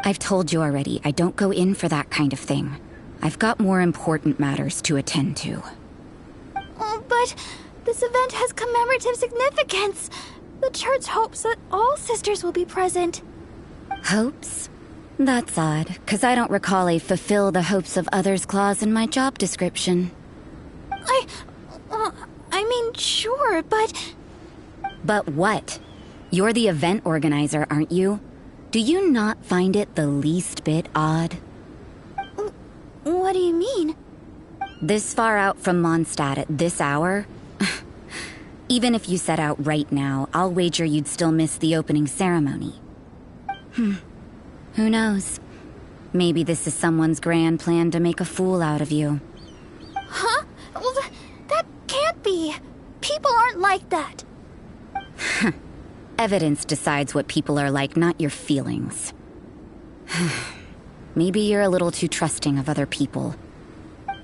I've told you already, I don't go in for that kind of thing. I've got more important matters to attend to. Oh, but this event has commemorative significance. The church hopes that all sisters will be present. Hopes? That's odd, because I don't recall a fulfill the hopes of others clause in my job description. I mean, sure, but... But what? You're the event organizer, aren't you? Do you not find it the least bit odd? What do you mean? This far out from Mondstadt at this hour? Even if you set out right now, I'll wager you'd still miss the opening ceremony. Who knows? Maybe this is someone's grand plan to make a fool out of you. Huh? Well, that can't be. People aren't like that. Evidence decides what people are like, not your feelings. Maybe you're a little too trusting of other people.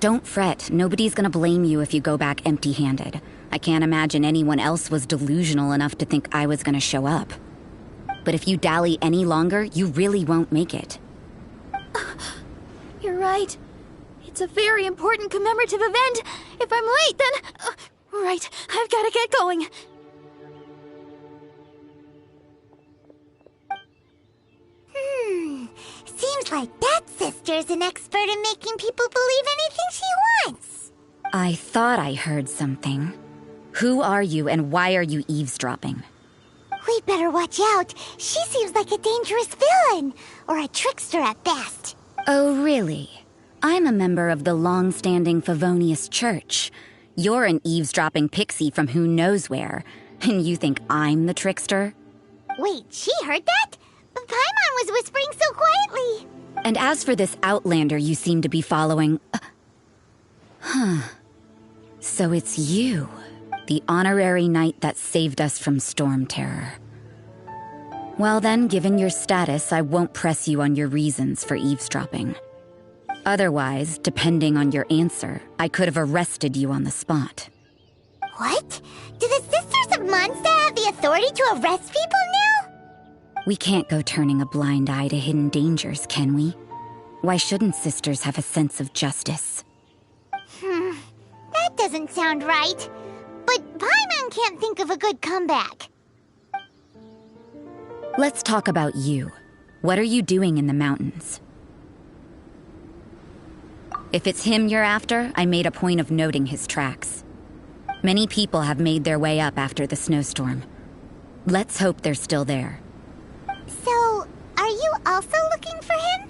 Don't fret, nobody's gonna blame you if you go back empty-handed. I can't imagine anyone else was delusional enough to think I was gonna show up. But if you dally any longer, you really won't make it. You're right. It's a very important commemorative event. If I'm late, then... right, I've gotta get going. Seems like that sister's an expert in making people believe anything she wants. I thought I heard something. Who are you and why are you eavesdropping? We'd better watch out. She seems like a dangerous villain, or a trickster at best. Oh, really? I'm a member of the long-standing Favonius Church. You're an eavesdropping pixie from who knows where, and you think I'm the trickster? Wait, she heard that? But Paimon was whispering so quietly. And as for this outlander you seem to be following... So it's you, the honorary knight that saved us from Storm Terror. Well then, given your status, I won't press you on your reasons for eavesdropping. Otherwise, depending on your answer, I could have arrested you on the spot. What? Do the Sisters of Mondstadt have the authority to arrest people now? We can't go turning a blind eye to hidden dangers, can we? Why shouldn't sisters have a sense of justice? That doesn't sound right. But Paimon can't think of a good comeback. Let's talk about you. What are you doing in the mountains? If it's him you're after, I made a point of noting his tracks. Many people have made their way up after the snowstorm. Let's hope they're still there. So, are you also looking for him?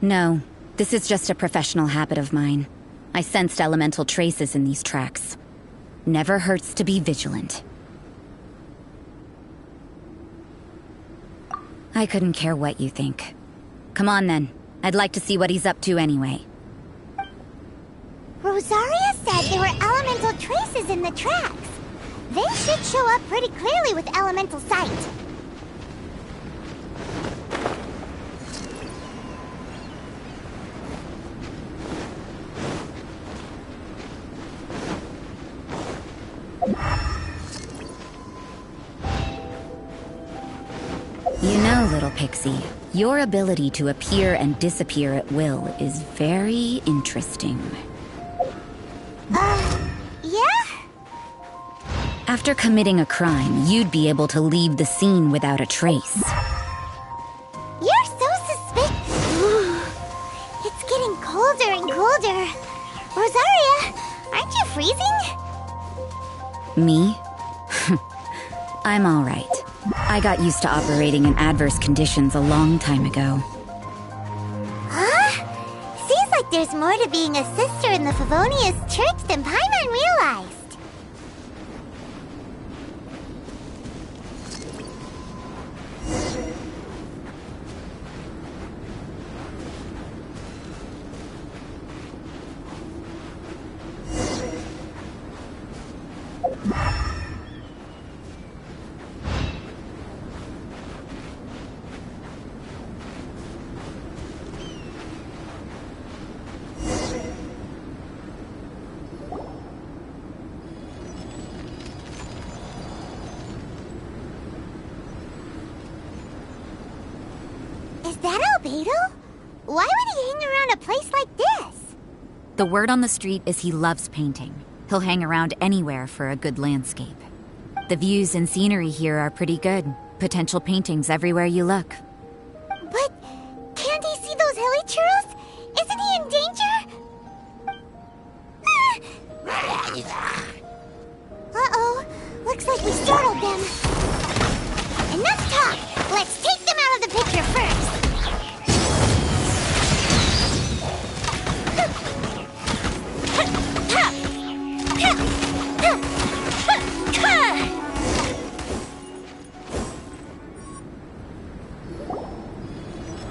No, this is just a professional habit of mine. I sensed elemental traces in these tracks. Never hurts to be vigilant. I couldn't care what you think. Come on then. I'd like to see what he's up to anyway. Rosaria said there were elemental traces in the tracks. They should show up pretty clearly with elemental sight. You know, little pixie, your ability to appear and disappear at will is very interesting. Yeah? After committing a crime, you'd be able to leave the scene without a trace. You're so suspicious. It's getting colder and colder. Rosaria, aren't you freezing? Me? I'm all right. I got used to operating in adverse conditions a long time ago. Huh? Seems like there's more to being a sister in the Favonius Church than Paimon realized. that Albedo? Why would he hang around a place like this? The word on the street is he loves painting. He'll hang around anywhere for a good landscape. The views and scenery here are pretty good. Potential paintings everywhere you look. But can't he see those hilly churls? Isn't he in danger? Uh-oh. Looks like we startled them. Enough talk! Let's take them out of the picture first!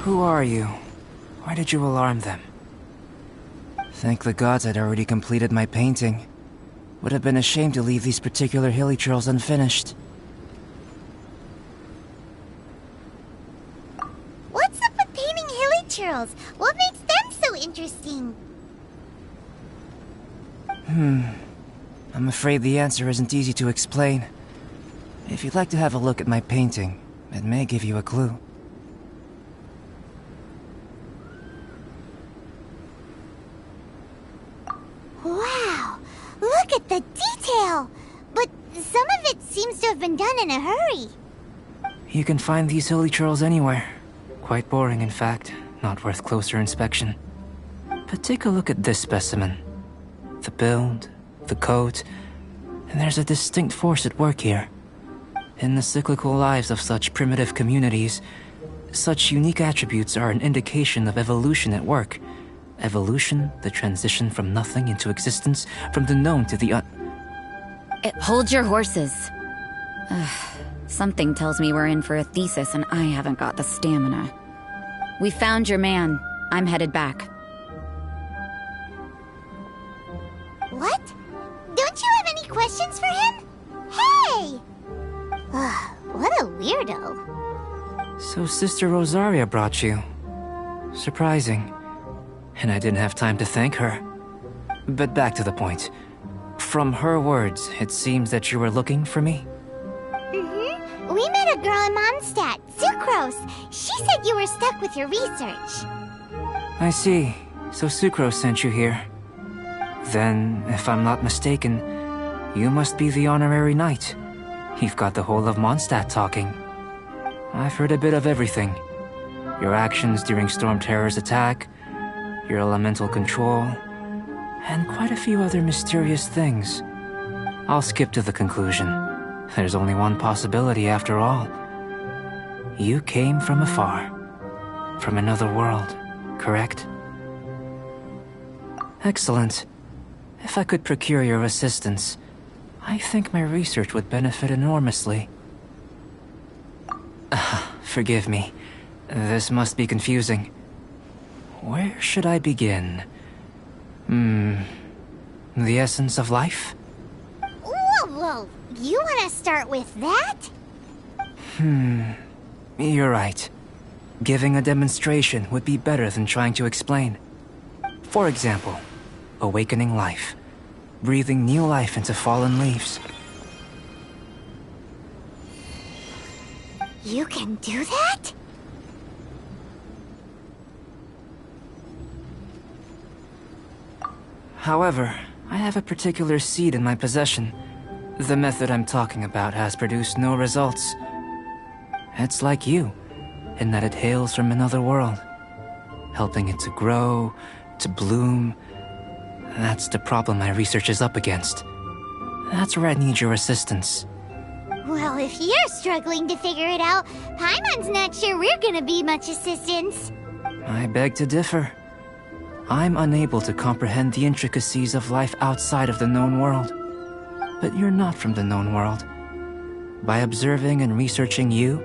Who are you? Why did you alarm them? Thank the gods I'd already completed my painting. Would have been a shame to leave these particular hilly churls unfinished. What's up with painting hilly churls? What makes them so interesting? I'm afraid the answer isn't easy to explain. If you'd like to have a look at my painting, it may give you a clue. Wow! Look at the detail! But some of it seems to have been done in a hurry. You can find these hilly churls anywhere. Quite boring, in fact. Not worth closer inspection. But take a look at this specimen. The build, the coat, and there's a distinct force at work here. In the cyclical lives of such primitive communities, such unique attributes are an indication of evolution at work. Evolution, the transition from nothing into existence, from the known to the Hold your horses. Something tells me we're in for a thesis and I haven't got the stamina. We found your man. I'm headed back. What? Don't you have any questions for him? Hey! What a weirdo. So Sister Rosaria brought you. Surprising. And I didn't have time to thank her. But back to the point. From her words, it seems that you were looking for me? Mm-hmm. We met a girl in Mondstadt, Sucrose. She said you were stuck with your research. I see. So Sucrose sent you here. Then, if I'm not mistaken, you must be the honorary knight. You've got the whole of Mondstadt talking. I've heard a bit of everything. Your actions during Storm Terror's attack, your elemental control, and quite a few other mysterious things. I'll skip to the conclusion. There's only one possibility after all. You came from afar. From another world, correct? Excellent. If I could procure your assistance, I think my research would benefit enormously. Forgive me. This must be confusing. Where should I begin? The essence of life? Whoa. You want to start with that? You're right. Giving a demonstration would be better than trying to explain. For example, awakening life. Breathing new life into fallen leaves. You can do that? However, I have a particular seed in my possession. The method I'm talking about has produced no results. It's like you, in that it hails from another world. Helping it to grow, to bloom. That's the problem my research is up against. That's where I need your assistance. Well, if you're struggling to figure it out, Paimon's not sure we're gonna be much assistance. I beg to differ. I'm unable to comprehend the intricacies of life outside of the known world. But you're not from the known world. By observing and researching you,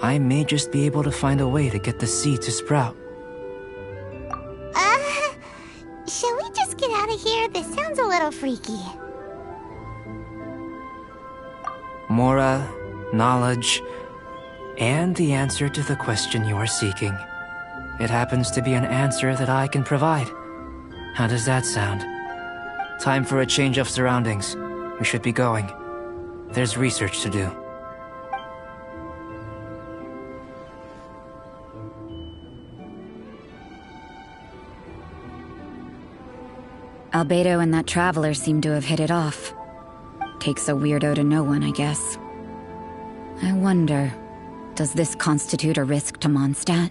I may just be able to find a way to get the seed to sprout. Shall we just get out of here? This sounds a little freaky. Mora, knowledge, and the answer to the question you are seeking. It happens to be an answer that I can provide. How does that sound? Time for a change of surroundings. We should be going. There's research to do. Albedo and that traveler seem to have hit it off. Takes a weirdo to know one, I guess. I wonder, does this constitute a risk to Mondstadt?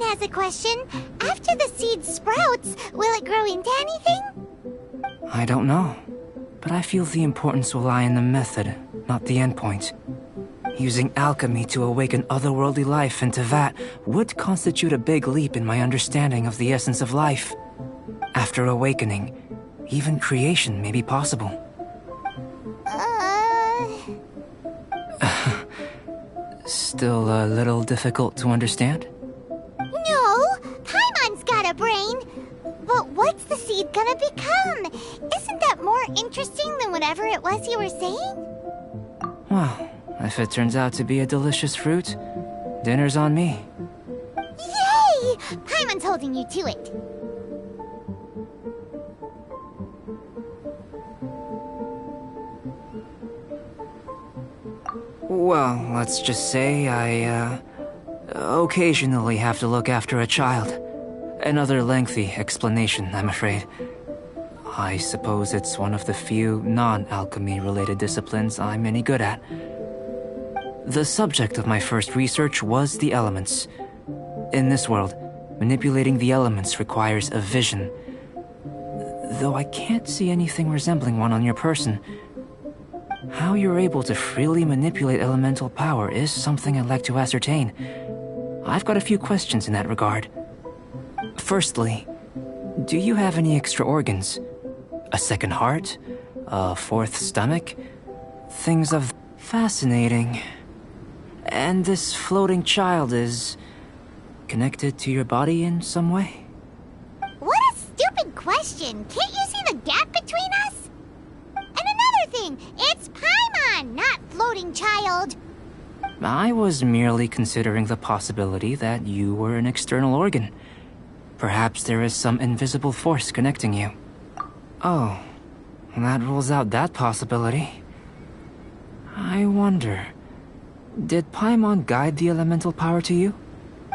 Has a question. After the seed sprouts, will it grow into anything? I don't know, but I feel the importance will lie in the method, not the endpoint. Using alchemy to awaken otherworldly life into that would constitute a big leap in my understanding of the essence of life. After awakening, even creation may be possible. Still a little difficult to understand? No, Paimon's got a brain. But what's the seed gonna become? Isn't that more interesting than whatever it was you were saying? Well, if it turns out to be a delicious fruit, dinner's on me. Yay! Paimon's holding you to it. Well, let's just say I, occasionally have to look after a child. Another lengthy explanation, I'm afraid. I suppose it's one of the few non-alchemy related disciplines I'm any good at. The subject of my first research was the elements. In this world, manipulating the elements requires a vision. Though I can't see anything resembling one on your person. How you're able to freely manipulate elemental power is something I'd like to ascertain. I've got a few questions in that regard. Firstly, do you have any extra organs? A second heart? A fourth stomach? Things of... Fascinating. And this floating child is... connected to your body in some way? What a stupid question! Can't you see the gap between us? And another thing, it's Paimon, not floating child. I was merely considering the possibility that you were an external organ. Perhaps there is some invisible force connecting you. Oh, that rules out that possibility. I wonder, did Paimon guide the elemental power to you?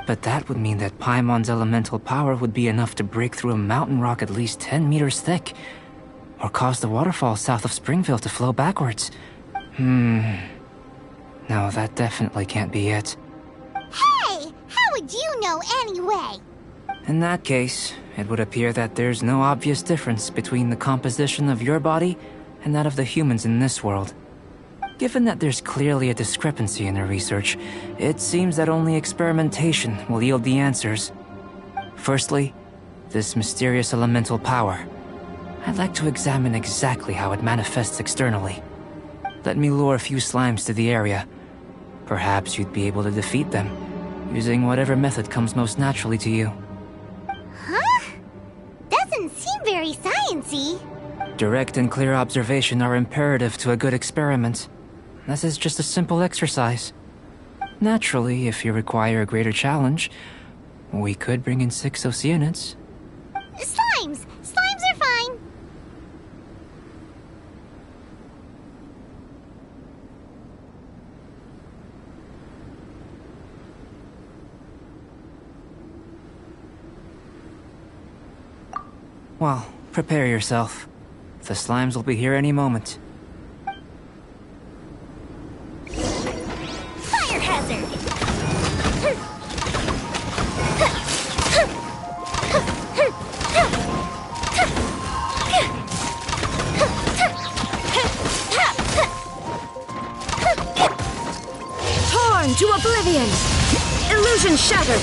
But that would mean that Paimon's elemental power would be enough to break through a mountain rock at least 10 meters thick, or cause the waterfall south of Springville to flow backwards. No, that definitely can't be it. Hey! How would you know anyway? In that case, it would appear that there's no obvious difference between the composition of your body and that of the humans in this world. Given that there's clearly a discrepancy in the research, it seems that only experimentation will yield the answers. Firstly, this mysterious elemental power. I'd like to examine exactly how it manifests externally. Let me lure a few slimes to the area. Perhaps you'd be able to defeat them, using whatever method comes most naturally to you. Huh? Doesn't seem very sciencey. Direct and clear observation are imperative to a good experiment. This is just a simple exercise. Naturally, if you require a greater challenge, we could bring in 6 Oceanids. Slimes! Slimes are fine! Well, prepare yourself. The slimes will be here any moment. Fire hazard! Torn to oblivion! Illusion shattered!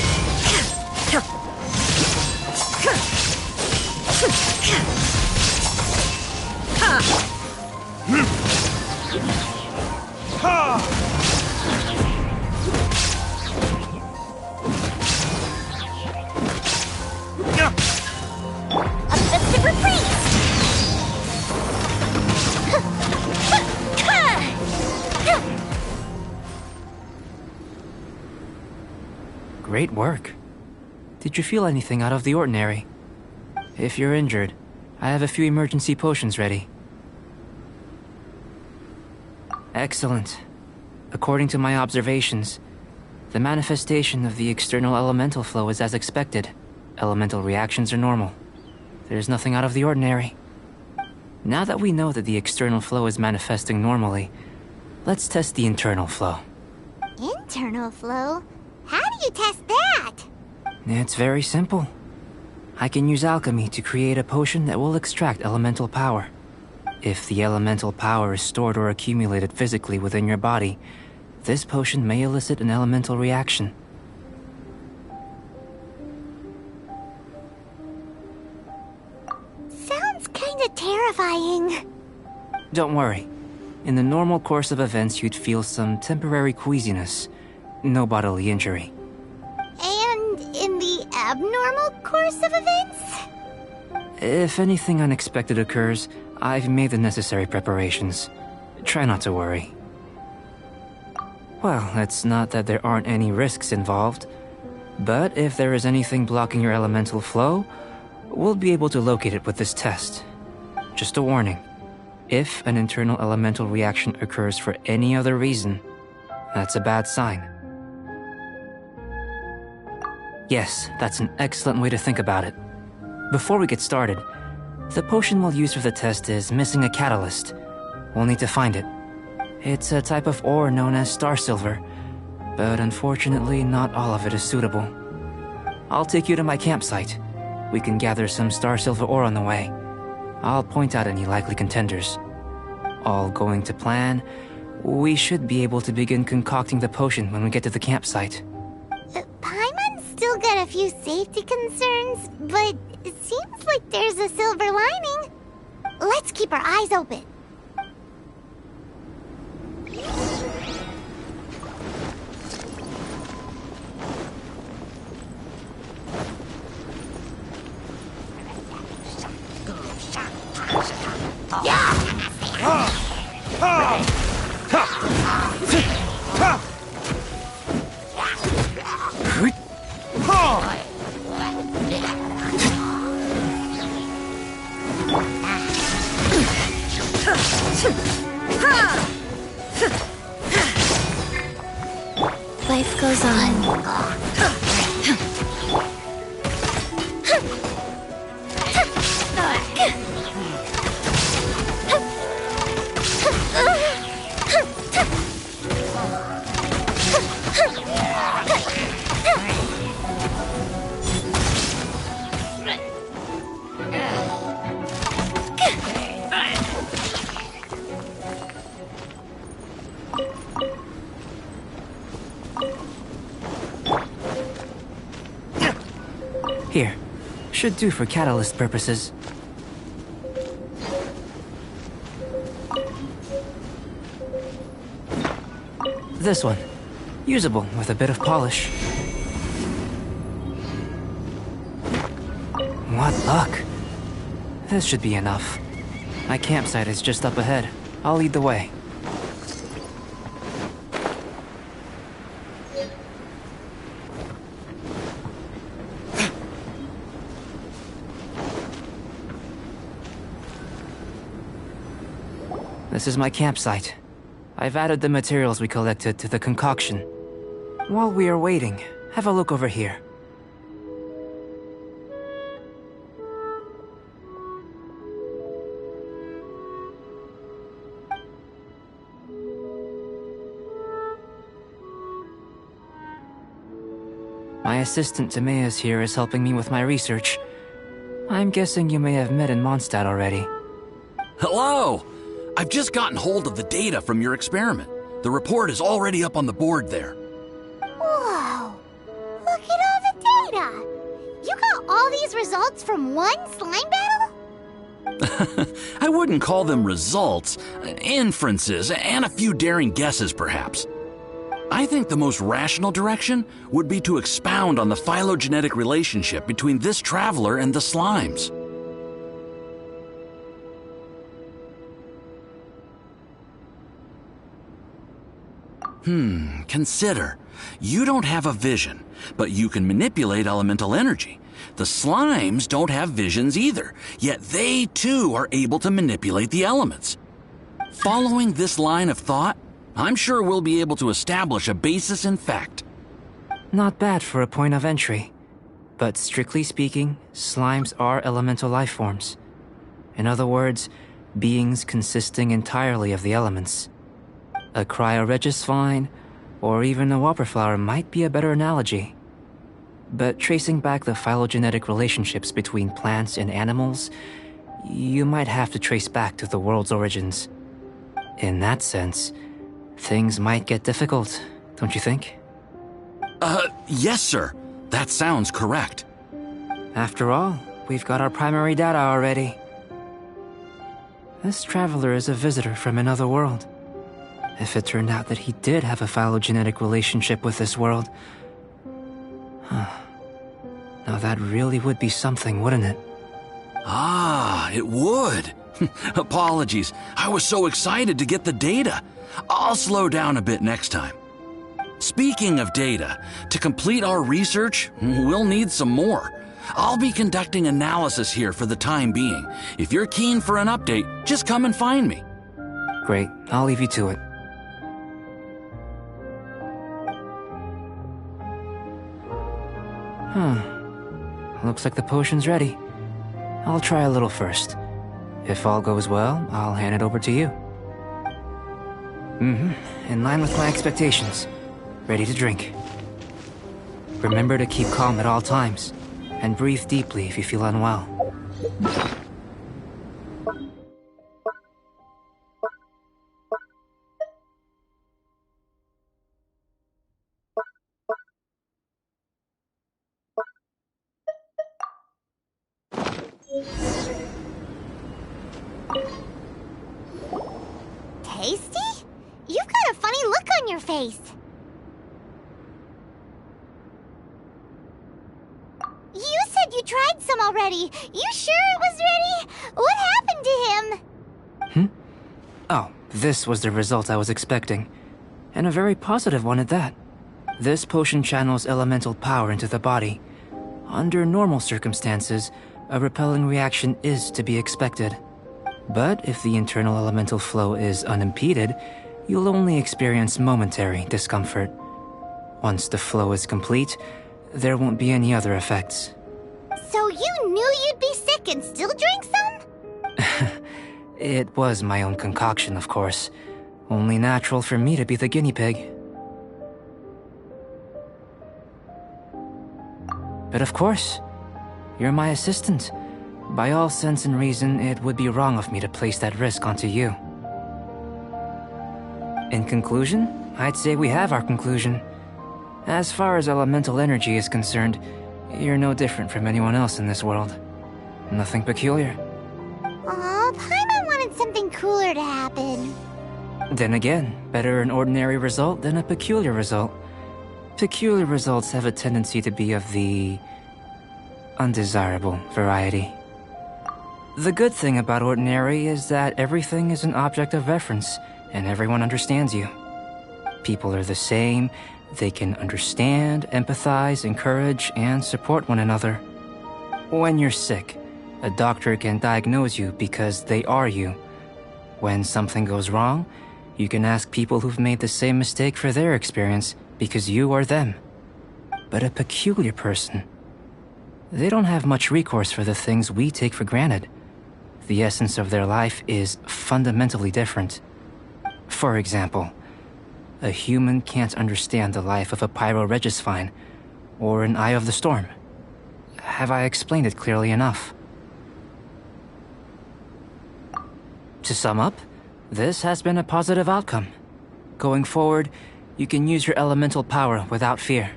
Great work. Did you feel anything out of the ordinary? If you're injured, I have a few emergency potions ready. Excellent. According to my observations, the manifestation of the external elemental flow is as expected. Elemental reactions are normal. There's nothing out of the ordinary. Now that we know that the external flow is manifesting normally, let's test the internal flow. Internal flow? How do you test that? It's very simple. I can use alchemy to create a potion that will extract elemental power. If the elemental power is stored or accumulated physically within your body, this potion may elicit an elemental reaction. Sounds kinda terrifying. Don't worry. In the normal course of events, you'd feel some temporary queasiness. No bodily injury. And in the abnormal course of events? If anything unexpected occurs, I've made the necessary preparations. Try not to worry. Well, it's not that there aren't any risks involved, but if there is anything blocking your elemental flow, we'll be able to locate it with this test. Just a warning. If an internal elemental reaction occurs for any other reason, that's a bad sign. Yes, that's an excellent way to think about it. Before we get started, the potion we'll use for the test is missing a catalyst. We'll need to find it. It's a type of ore known as star silver, but unfortunately not all of it is suitable. I'll take you to my campsite. We can gather some star silver ore on the way. I'll point out any likely contenders. All going to plan, we should be able to begin concocting the potion when we get to the campsite. Paimon's still got a few safety concerns, but it seems like there's a silver lining. Let's keep our eyes open. Life goes on. Here. Should do for catalyst purposes. This one. Usable with a bit of polish. What luck. This should be enough. My campsite is just up ahead. I'll lead the way. This is my campsite. I've added the materials we collected to the concoction. While we are waiting, have a look over here. My assistant Timaeus here is helping me with my research. I'm guessing you may have met in Mondstadt already. Hello! I've just gotten hold of the data from your experiment. The report is already up on the board there. Whoa! Look at all the data! You got all these results from one slime battle? I wouldn't call them results, inferences, and a few daring guesses perhaps. I think the most rational direction would be to expound on the phylogenetic relationship between this traveler and the slimes. Consider. You don't have a vision, but you can manipulate elemental energy. The slimes don't have visions either, yet they too are able to manipulate the elements. Following this line of thought, I'm sure we'll be able to establish a basis in fact. Not bad for a point of entry. But strictly speaking, slimes are elemental life forms. In other words, beings consisting entirely of the elements. A cryoregisvine, or even a whopperflower might be a better analogy. But tracing back the phylogenetic relationships between plants and animals, you might have to trace back to the world's origins. In that sense, things might get difficult, don't you think? Yes, sir. That sounds correct. After all, we've got our primary data already. This traveler is a visitor from another world. If it turned out that he did have a phylogenetic relationship with this world... Now that really would be something, wouldn't it? Ah, it would. Apologies. I was so excited to get the data. I'll slow down a bit next time. Speaking of data, to complete our research, we'll need some more. I'll be conducting analysis here for the time being. If you're keen for an update, just come and find me. Great, I'll leave you to it. Looks like the potion's ready. I'll try a little first. If all goes well, I'll hand it over to you. In line with my expectations. Ready to drink. Remember to keep calm at all times, and breathe deeply if you feel unwell. Tasty? You've got a funny look on your face. You said you tried some already. You sure it was ready? What happened to him? Oh, this was the result I was expecting. And a very positive one at that. This potion channels elemental power into the body. Under normal circumstances, a repelling reaction is to be expected. But if the internal elemental flow is unimpeded, you'll only experience momentary discomfort. Once the flow is complete, there won't be any other effects. So you knew you'd be sick and still drank some? It was my own concoction, of course. Only natural for me to be the guinea pig. But of course, you're my assistant. By all sense and reason, it would be wrong of me to place that risk onto you. In conclusion, I'd say we have our conclusion. As far as elemental energy is concerned, you're no different from anyone else in this world. Nothing peculiar. Aw, Paimon wanted something cooler to happen. Then again, better an ordinary result than a peculiar result. Peculiar results have a tendency to be of the undesirable variety. The good thing about ordinary is that everything is an object of reference, and everyone understands you. People are the same, they can understand, empathize, encourage, and support one another. When you're sick, a doctor can diagnose you because they are you. When something goes wrong, you can ask people who've made the same mistake for their experience because you are them. But a peculiar person, they don't have much recourse for the things we take for granted. The essence of their life is fundamentally different. For example, a human can't understand the life of a pyroregisvine or an Eye of the Storm. Have I explained it clearly enough? To sum up, this has been a positive outcome. Going forward, you can use your elemental power without fear.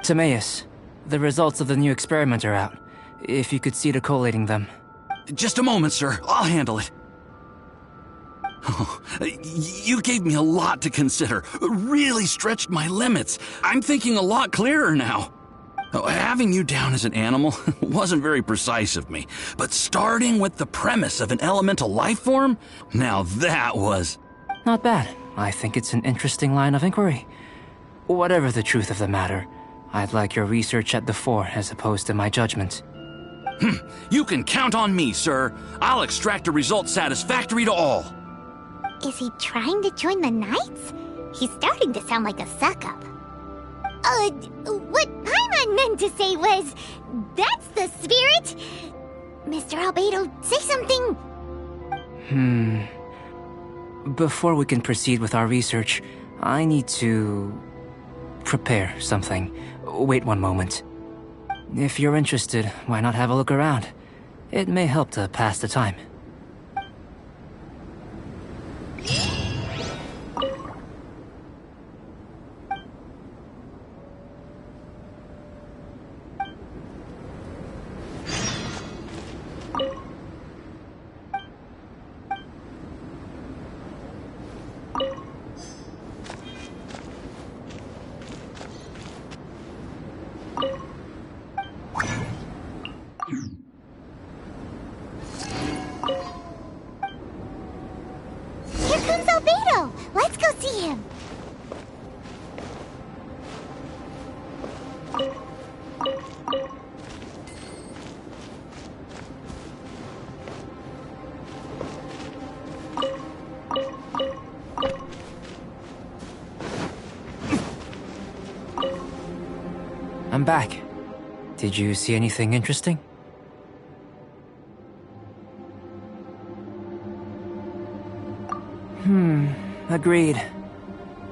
Timaeus, the results of the new experiment are out. If you could see to collating them. Just a moment, sir. I'll handle it. Oh, you gave me a lot to consider. Really stretched my limits. I'm thinking a lot clearer now. Having you down as an animal wasn't very precise of me, but starting with the premise of an elemental life form, now that was... Not bad. I think it's an interesting line of inquiry. Whatever the truth of the matter, I'd like your research at the fore as opposed to my judgment. You can count on me, sir. I'll extract a result satisfactory to all. Is he trying to join the Knights? He's starting to sound like a suck-up. What Paimon meant to say was, that's the spirit! Mr. Albedo, say something! Before we can proceed with our research, I need to prepare something. Wait one moment. If you're interested, why not have a look around? It may help to pass the time. Here comes Albedo! Let's go see him! I'm back. Did you see anything interesting? Agreed.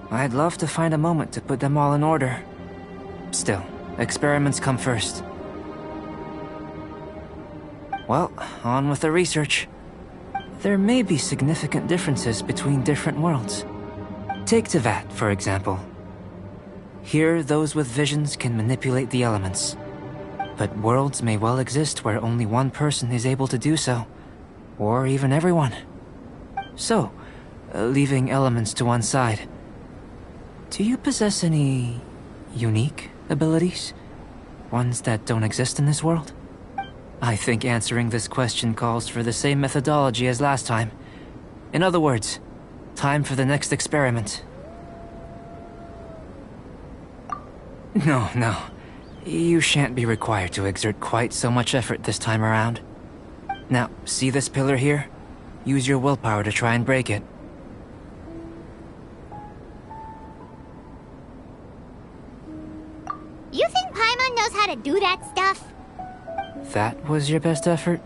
I'd love to find a moment to put them all in order. Still, experiments come first. Well, on with the research. There may be significant differences between different worlds. Take Tevat, for example. Here, those with visions can manipulate the elements. But worlds may well exist where only one person is able to do so. Or even everyone. So, leaving elements to one side, do you possess any unique abilities? Ones that don't exist in this world? I think answering this question calls for the same methodology as last time. In other words, time for the next experiment. No. You shan't be required to exert quite so much effort this time around. Now, see this pillar here? Use your willpower to try and break it. You think Paimon knows how to do that stuff? That was your best effort?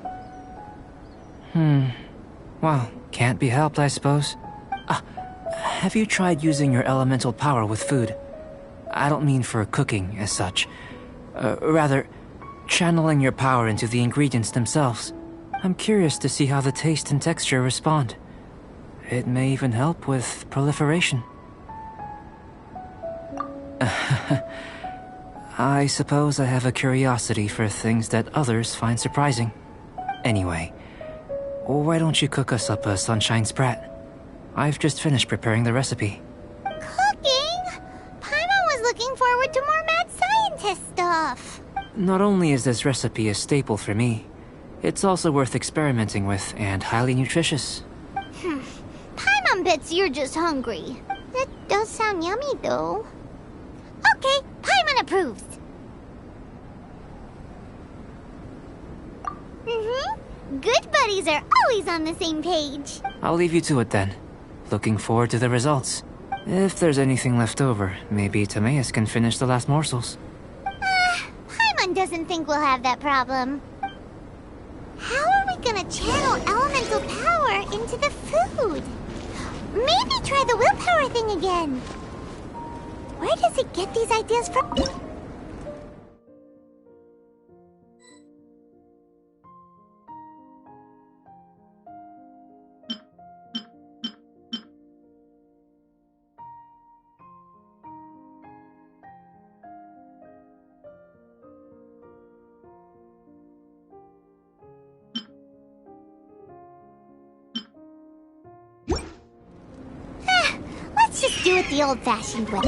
Well, can't be helped, I suppose. Have you tried using your elemental power with food? I don't mean for cooking, as such. Rather, channeling your power into the ingredients themselves. I'm curious to see how the taste and texture respond. It may even help with proliferation. I suppose I have a curiosity for things that others find surprising. Anyway, why don't you cook us up a sunshine sprat? I've just finished preparing the recipe. Cooking? Paimon was looking forward to more mad scientist stuff. Not only is this recipe a staple for me, it's also worth experimenting with and highly nutritious. Paimon bets you're just hungry. That does sound yummy, though. Okay, Paimon approves. Good buddies are always on the same page. I'll leave you to it then. Looking forward to the results. If there's anything left over, maybe Timaeus can finish the last morsels. Paimon doesn't think we'll have that problem. How are we gonna channel elemental power into the food? Maybe try the willpower thing again. Where does he get these ideas from? Let's just do it the old-fashioned way.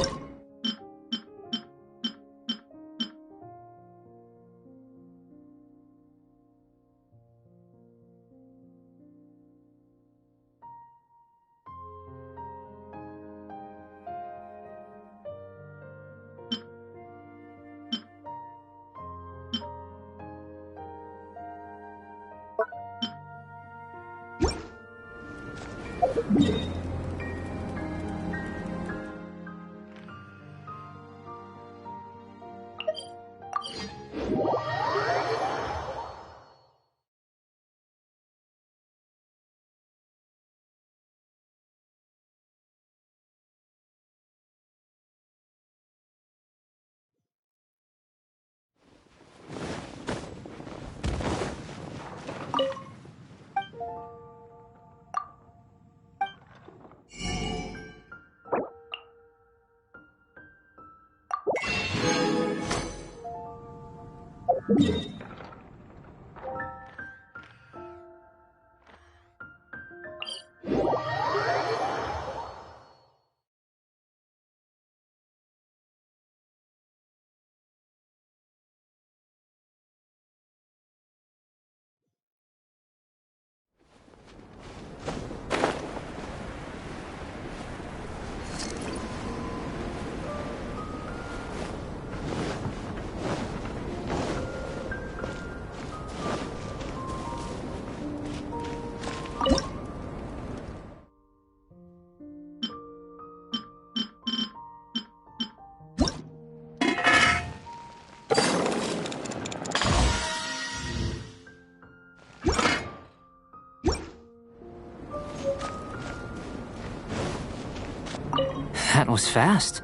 That was fast.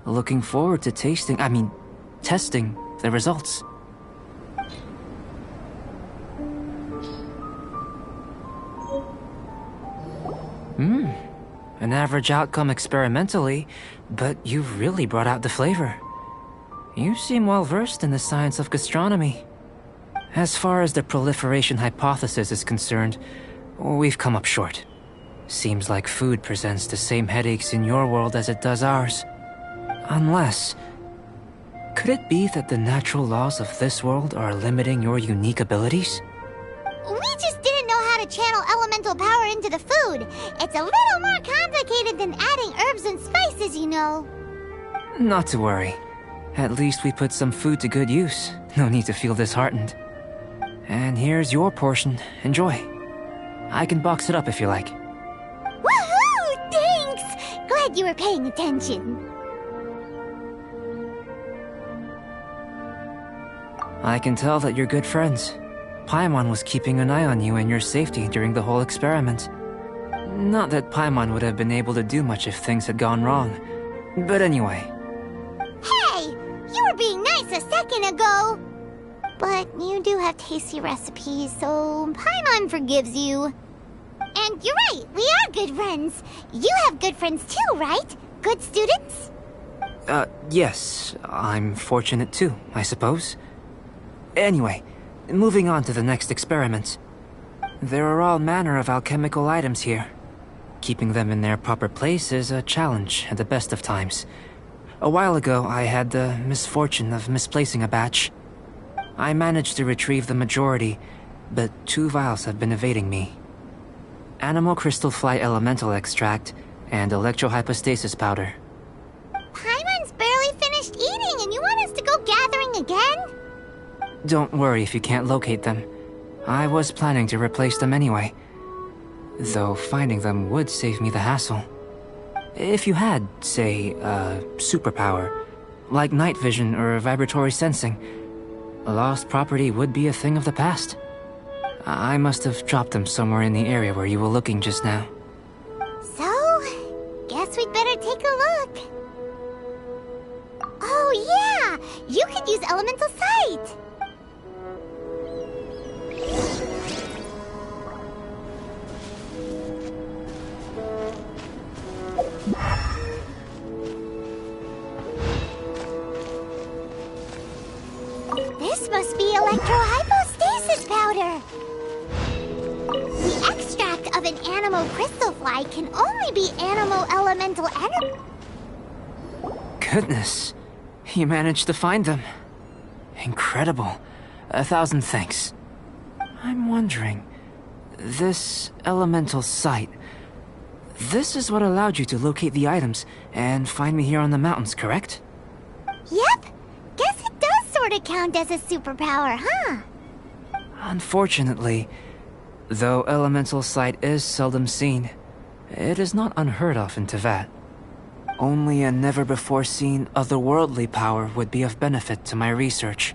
Looking forward to testing the results. An average outcome experimentally, but you've really brought out the flavor. You seem well versed in the science of gastronomy. As far as the proliferation hypothesis is concerned, we've come up short. Seems like food presents the same headaches in your world as it does ours. Unless... could it be that the natural laws of this world are limiting your unique abilities? We just didn't know how to channel elemental power into the food. It's a little more complicated than adding herbs and spices, you know. Not to worry. At least we put some food to good use. No need to feel disheartened. And here's your portion. Enjoy. I can box it up if you like. Woohoo! Thanks! Glad you were paying attention. I can tell that you're good friends. Paimon was keeping an eye on you and your safety during the whole experiment. Not that Paimon would have been able to do much if things had gone wrong. But anyway. Hey! You were being nice a second ago! But you do have tasty recipes, so Paimon forgives you. And you're right, we are good friends. You have good friends too, right? Good students? Yes. I'm fortunate too, I suppose. Anyway, moving on to the next experiment. There are all manner of alchemical items here. Keeping them in their proper place is a challenge at the best of times. A while ago, I had the misfortune of misplacing a batch. I managed to retrieve the majority, but 2 vials have been evading me. Animal crystal fly elemental extract and electrohypostasis powder. Paimon's barely finished eating and you want us to go gathering again? Don't worry if you can't locate them. I was planning to replace them anyway. Though finding them would save me the hassle. If you had, say, a superpower, like night vision or vibratory sensing, lost property would be a thing of the past. I must have dropped them somewhere in the area where you were looking just now. So, guess we'd better take a look. Oh yeah! You could use elemental sight! This must be electrohypostasis powder! The extract of an animal crystal fly can only be animal elemental energy. Goodness, you managed to find them. Incredible. 1,000 thanks. I'm wondering, this elemental sight, this is what allowed you to locate the items and find me here on the mountains, correct? Yep! Guess it does sort of count as a superpower, huh? Unfortunately, though elemental sight is seldom seen, It is not unheard of in Teyvat. Only a never-before-seen otherworldly power would be of benefit to my research.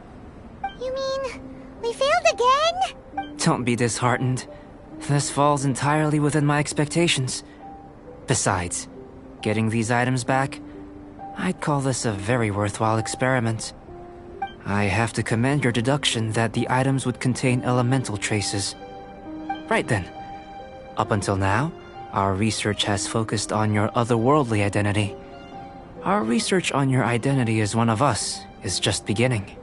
You mean we failed again? Don't be disheartened. This falls entirely within my expectations. Besides, getting these items back, I'd call this a very worthwhile experiment. I have to commend your deduction that the items would contain elemental traces. Right then. Up until now, our research has focused on your otherworldly identity. Our research on your identity as one of us is just beginning.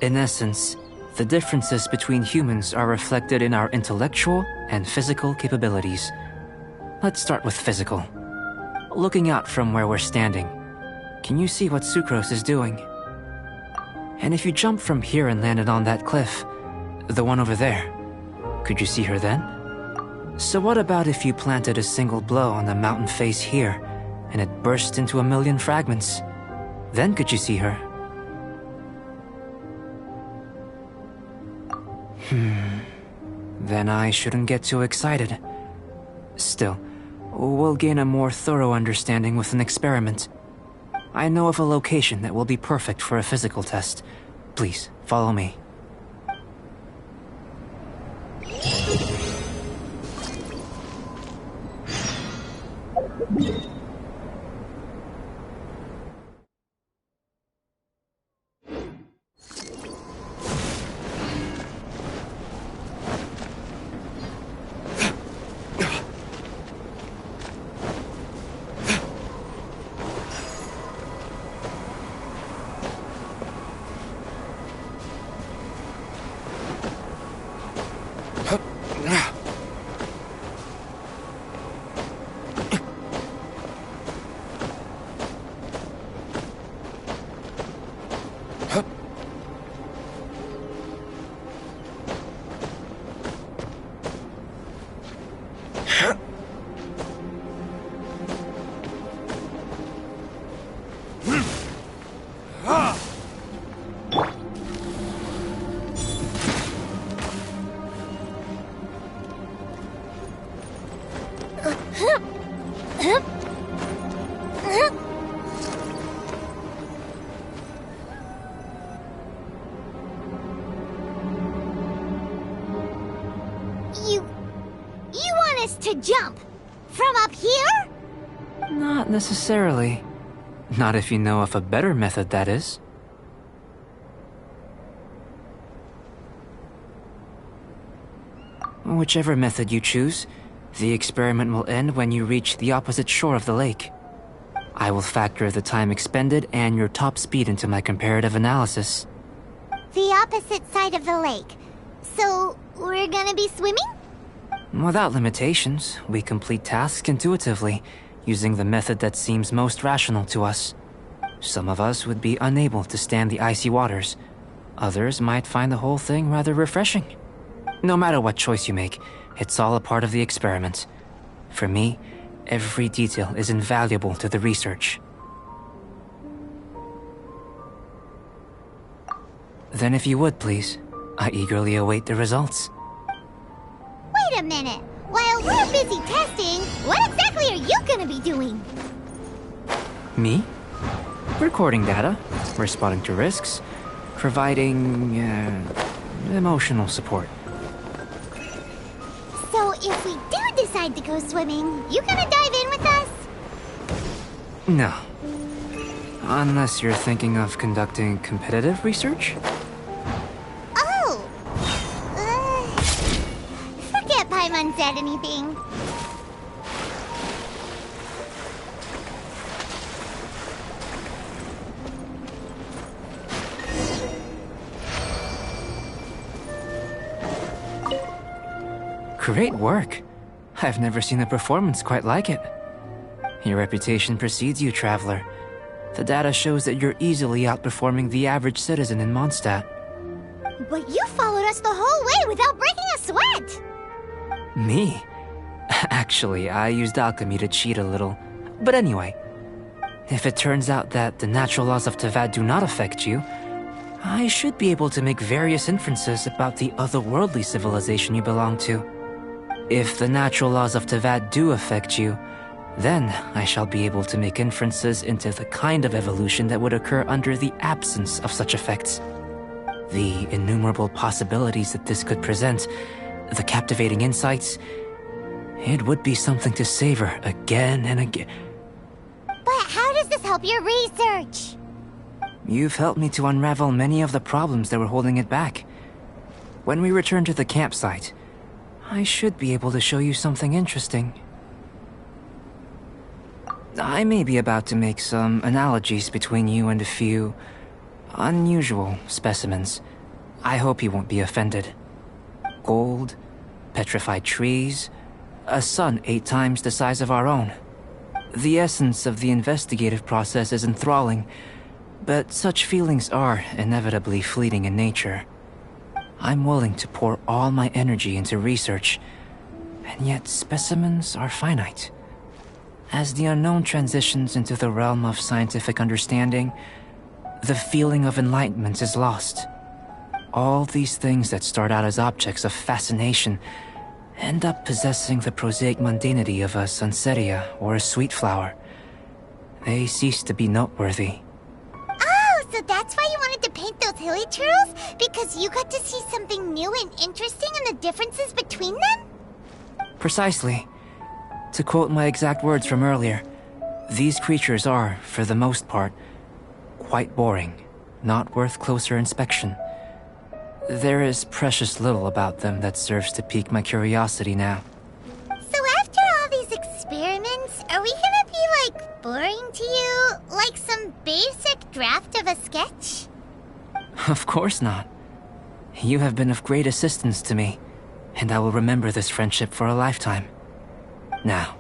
In essence, the differences between humans are reflected in our intellectual and physical capabilities. Let's start with physical. Looking out from where we're standing, can you see what Sucrose is doing? And if you jump from here and landed on that cliff, the one over there, could you see her then? So what about if you planted a single blow on the mountain face here, and it burst into a million fragments? Then could you see her? Then I shouldn't get too excited. Still, we'll gain a more thorough understanding with an experiment. I know of a location that will be perfect for a physical test. Please, follow me. You want us to jump? From up here? Not necessarily. Not if you know of a better method, that is. Whichever method you choose, the experiment will end when you reach the opposite shore of the lake. I will factor the time expended and your top speed into my comparative analysis. The opposite side of the lake. So, we're gonna be swimming? Without limitations, we complete tasks intuitively, using the method that seems most rational to us. Some of us would be unable to stand the icy waters. Others might find the whole thing rather refreshing. No matter what choice you make, it's all a part of the experiment. For me, every detail is invaluable to the research. Then if you would, please, I eagerly await the results. Wait a minute. While we're busy testing, what exactly are you gonna be doing? Me? Recording data, responding to risks, providing, emotional support. So if we do decide to go swimming, you gonna dive in with us? No. Unless you're thinking of conducting competitive research? Oh! Forget Paimon said anything. Great work. I've never seen a performance quite like it. Your reputation precedes you, Traveler. The data shows that you're easily outperforming the average citizen in Mondstadt. But you followed us the whole way without breaking a sweat! Me? Actually, I used alchemy to cheat a little. But anyway, If it turns out that the natural laws of Tavad do not affect you, I should be able to make various inferences about the otherworldly civilization you belong to. If the natural laws of Tavad do affect you, then I shall be able to make inferences into the kind of evolution that would occur under the absence of such effects. The innumerable possibilities that this could present, the captivating insights, it would be something to savor again and again. But how does this help your research? You've helped me to unravel many of the problems that were holding it back. When we return to the campsite, I should be able to show you something interesting. I may be about to make some analogies between you and a few unusual specimens. I hope you won't be offended. Gold, petrified trees, a sun 8 times the size of our own. The essence of the investigative process is enthralling, but such feelings are inevitably fleeting in nature. I'm willing to pour all my energy into research, and yet specimens are finite. As the unknown transitions into the realm of scientific understanding, the feeling of enlightenment is lost. All these things that start out as objects of fascination end up possessing the prosaic mundanity of a sunsetia or a sweet flower. They cease to be noteworthy. Oh, so that's why you wanted to paint those hilly turtles? Because you got to see something new and interesting and the differences between them? Precisely. To quote my exact words from earlier, these creatures are, for the most part, quite boring, not worth closer inspection. There is precious little about them that serves to pique my curiosity now. So after all these experiments, are we gonna be, like, boring to you? Like some basic draft of a sketch? Of course not. You have been of great assistance to me, and I will remember this friendship for a lifetime. Now,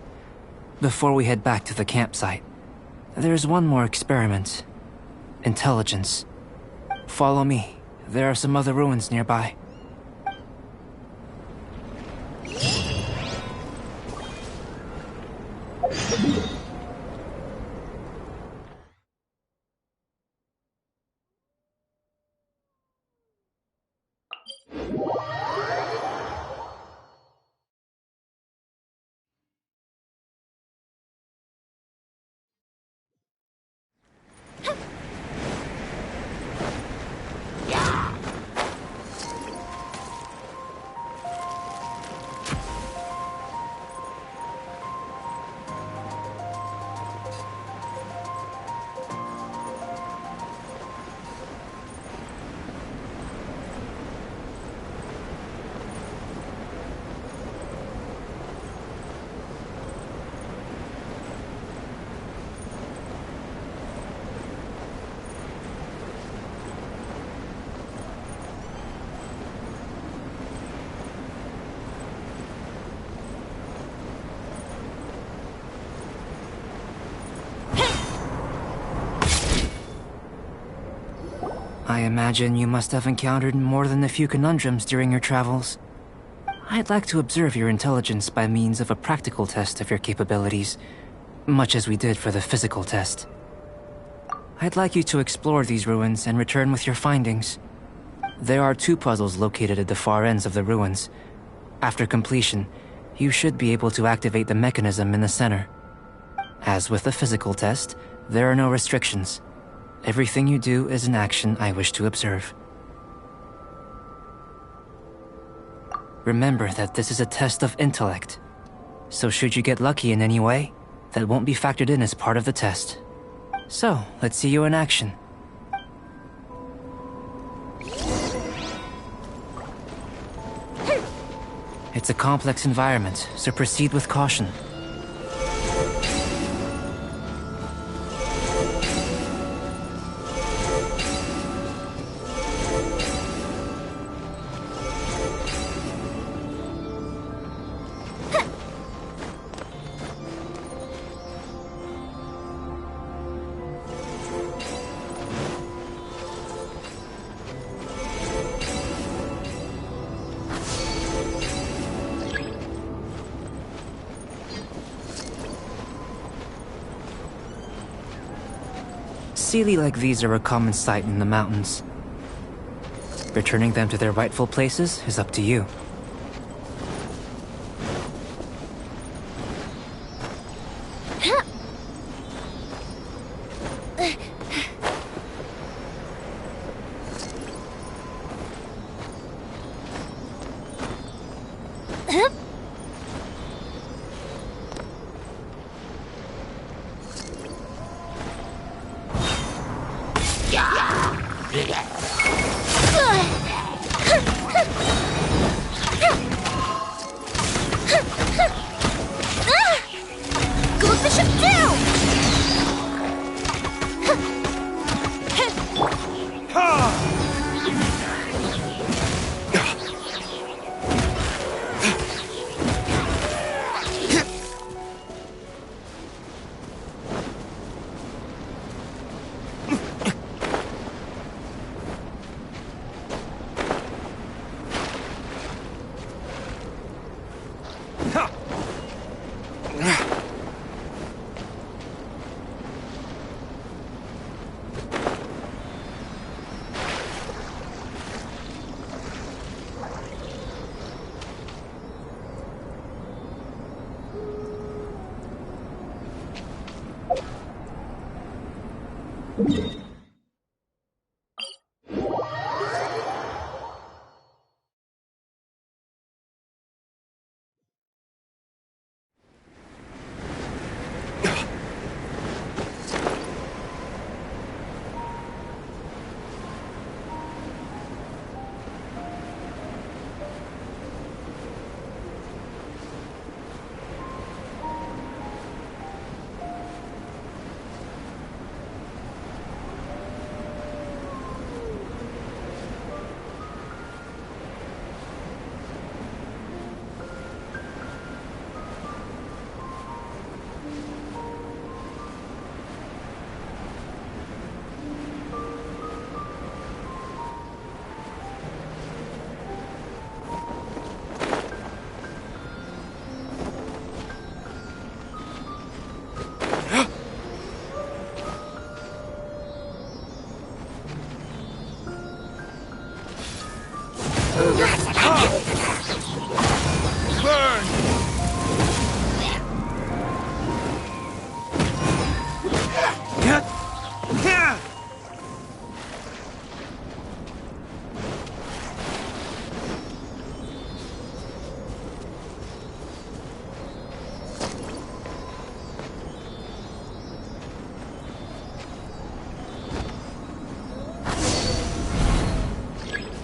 before we head back to the campsite, there's one more experiment. Intelligence. Follow me. There are some other ruins nearby. I imagine you must have encountered more than a few conundrums during your travels. I'd like to observe your intelligence by means of a practical test of your capabilities, much as we did for the physical test. I'd like you to explore these ruins and return with your findings. There are 2 puzzles located at the far ends of the ruins. After completion, you should be able to activate the mechanism in the center. As with the physical test, there are no restrictions. Everything you do is an action I wish to observe. Remember that this is a test of intellect, so should you get lucky in any way, that won't be factored in as part of the test. So, let's see you in action. It's a complex environment, so proceed with caution. Sealy like these are a common sight in the mountains. Returning them to their rightful places is up to you.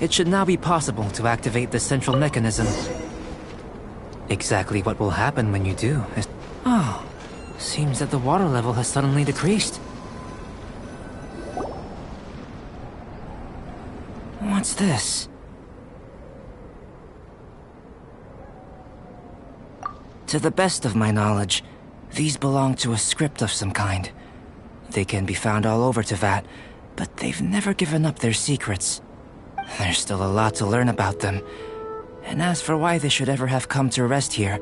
It should now be possible to activate the central mechanism. Exactly what will happen when you do is... Oh, seems that the water level has suddenly decreased. What's this? To the best of my knowledge, these belong to a script of some kind. They can be found all over Teyvat, but they've never given up their secrets. There's still a lot to learn about them. And as for why they should ever have come to rest here,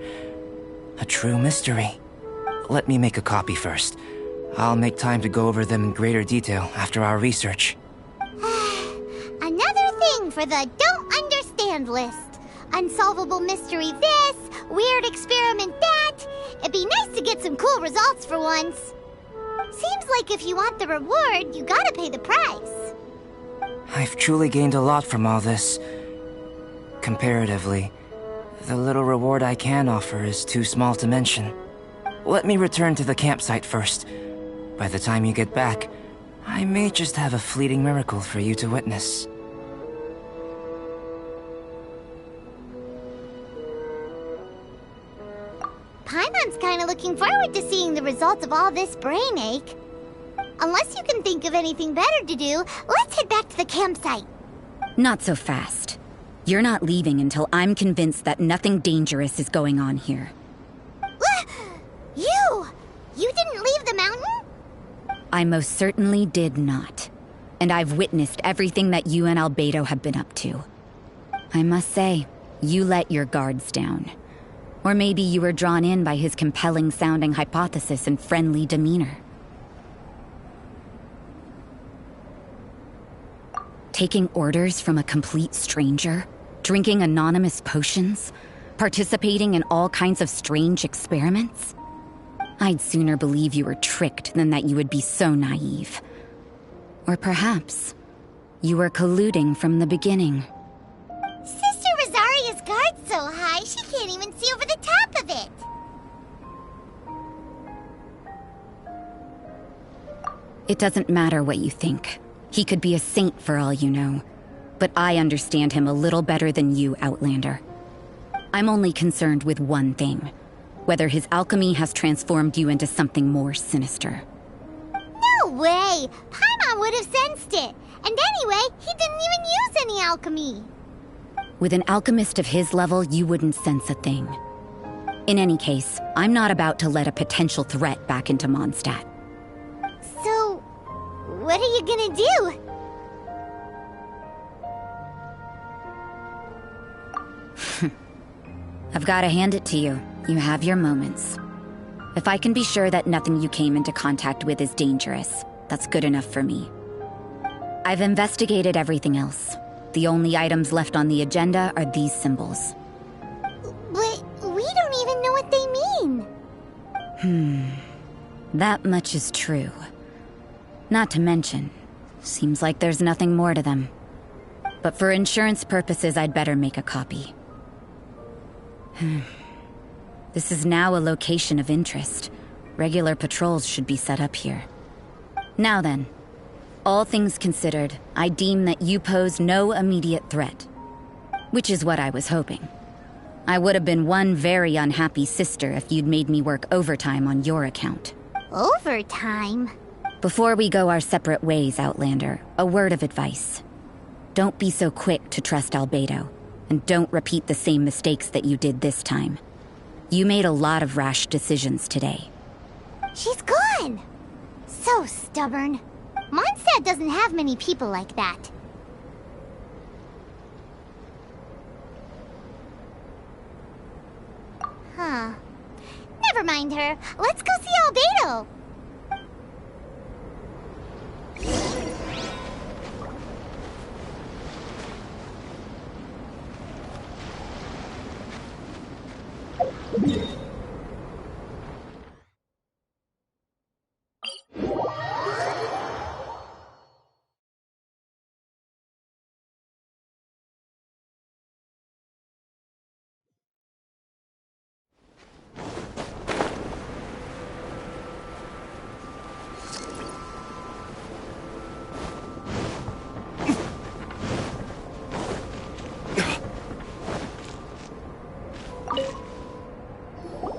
a true mystery. Let me make a copy first. I'll make time to go over them in greater detail after our research. Another thing for the don't understand list. Unsolvable mystery this, weird experiment that. It'd be nice to get some cool results for once. Seems like if you want the reward, you gotta pay the price. I've truly gained a lot from all this. Comparatively, the little reward I can offer is too small to mention. Let me return to the campsite first. By the time you get back, I may just have a fleeting miracle for you to witness. Paimon's kinda looking forward to seeing the results of all this brain ache. Unless you can think of anything better to do, let's head back to the campsite. Not so fast. You're not leaving until I'm convinced that nothing dangerous is going on here. You didn't leave the mountain? I most certainly did not. And I've witnessed everything that you and Albedo have been up to. I must say, you let your guards down. Or maybe you were drawn in by his compelling-sounding hypothesis and friendly demeanor. Taking orders from a complete stranger, drinking anonymous potions, participating in all kinds of strange experiments? I'd sooner believe you were tricked than that you would be so naive. Or perhaps you were colluding from the beginning. Sister Rosaria's guard's so high, she can't even see over the top of it. It doesn't matter what you think. He could be a saint for all you know. But I understand him a little better than you, Outlander. I'm only concerned with one thing. Whether his alchemy has transformed you into something more sinister. No way! Paimon would have sensed it. And anyway, he didn't even use any alchemy. With an alchemist of his level, you wouldn't sense a thing. In any case, I'm not about to let a potential threat back into Mondstadt. So, what are you gonna do? I've got to hand it to you. You have your moments. If I can be sure that nothing you came into contact with is dangerous, that's good enough for me. I've investigated everything else. The only items left on the agenda are these symbols. But we don't even know what they mean. That much is true. Not to mention, seems like there's nothing more to them. But for insurance purposes, I'd better make a copy. This is now a location of interest. Regular patrols should be set up here. Now then, all things considered, I deem that you pose no immediate threat. Which is what I was hoping. I would have been one very unhappy sister if you'd made me work overtime on your account. Overtime? Before we go our separate ways, Outlander, a word of advice. Don't be so quick to trust Albedo, and don't repeat the same mistakes that you did this time. You made a lot of rash decisions today. She's gone! So stubborn. Mondstadt doesn't have many people like that. Huh. Never mind her. Let's go see Albedo.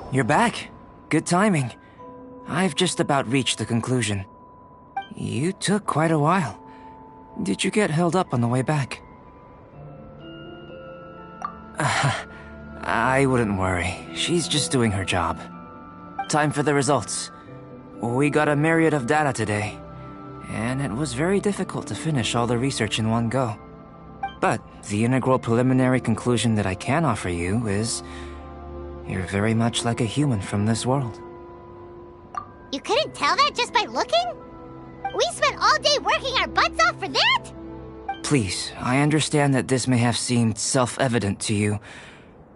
You're back. Good timing. I've just about reached the conclusion. You took quite a while. Did you get held up on the way back? I wouldn't worry. She's just doing her job. Time for the results. We got a myriad of data today, and it was very difficult to finish all the research in one go. But the integral preliminary conclusion that I can offer you is you're very much like a human from this world. You couldn't tell that just by looking? We spent all day working our butts off for that? Please, I understand that this may have seemed self-evident to you,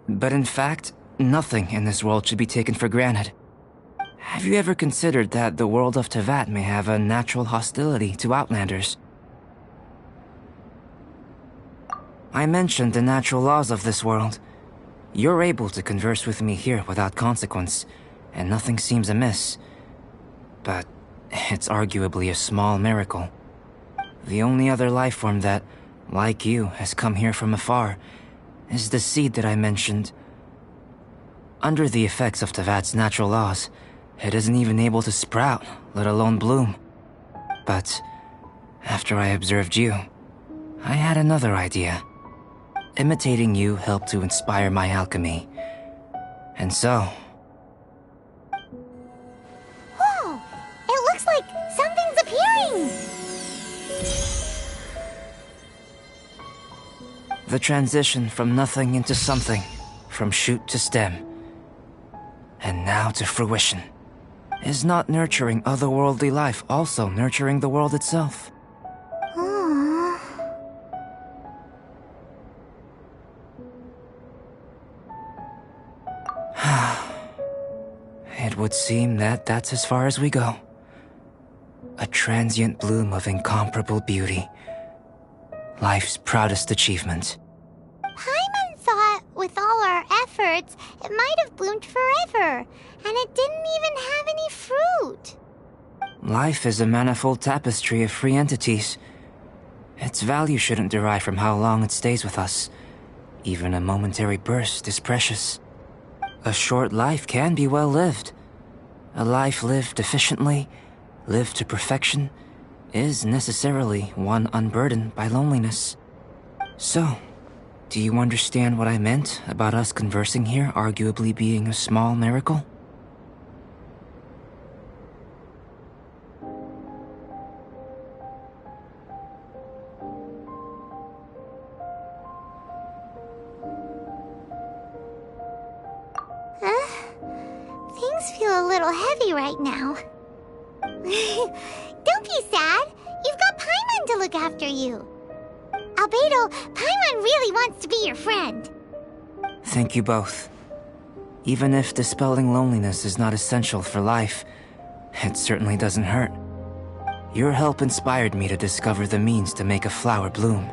but in fact, nothing in this world should be taken for granted. Have you ever considered that the world of Teyvat may have a natural hostility to Outlanders? I mentioned the natural laws of this world. You're able to converse with me here without consequence, and nothing seems amiss. But it's arguably a small miracle. The only other life form that, like you, has come here from afar is the seed that I mentioned. Under the effects of Teyvat's natural laws, it isn't even able to sprout, let alone bloom. But after I observed you, I had another idea. Imitating you helped to inspire my alchemy. And so... Whoa! It looks like something's appearing! The transition from nothing into something, from shoot to stem, and now to fruition. Is not nurturing otherworldly life also nurturing the world itself? Aww. It would seem that that's as far as we go. A transient bloom of incomparable beauty. Life's proudest achievement. Paimon thought, with all our efforts, it might have bloomed forever, and it didn't even have any fruit. Life is a manifold tapestry of free entities. Its value shouldn't derive from how long it stays with us. Even a momentary burst is precious. A short life can be well lived. A life lived efficiently, lived to perfection, is necessarily one unburdened by loneliness. So, do you understand what I meant about us conversing here arguably being a small miracle? Things feel a little heavy right now. Don't be sad. You've got Paimon to look after you. Albedo, Paimon really wants to be your friend. Thank you both. Even if dispelling loneliness is not essential for life, it certainly doesn't hurt. Your help inspired me to discover the means to make a flower bloom.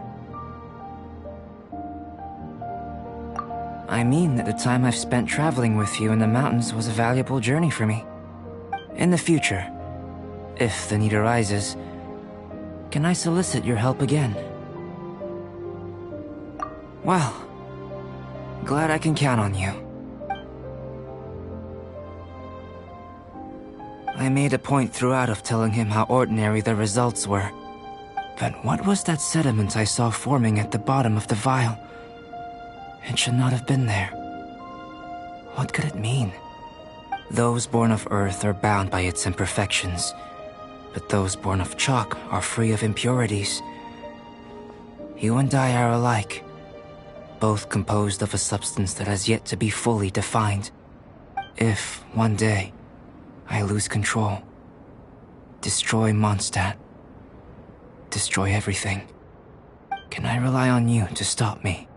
I mean that the time I've spent traveling with you in the mountains was a valuable journey for me. In the future, if the need arises, can I solicit your help again? Well, glad I can count on you. I made a point throughout of telling him how ordinary the results were. But what was that sediment I saw forming at the bottom of the vial? It should not have been there. What could it mean? Those born of Earth are bound by its imperfections, but those born of chalk are free of impurities. You and I are alike, both composed of a substance that has yet to be fully defined. If, one day, I lose control, destroy Mondstadt, destroy everything, can I rely on you to stop me?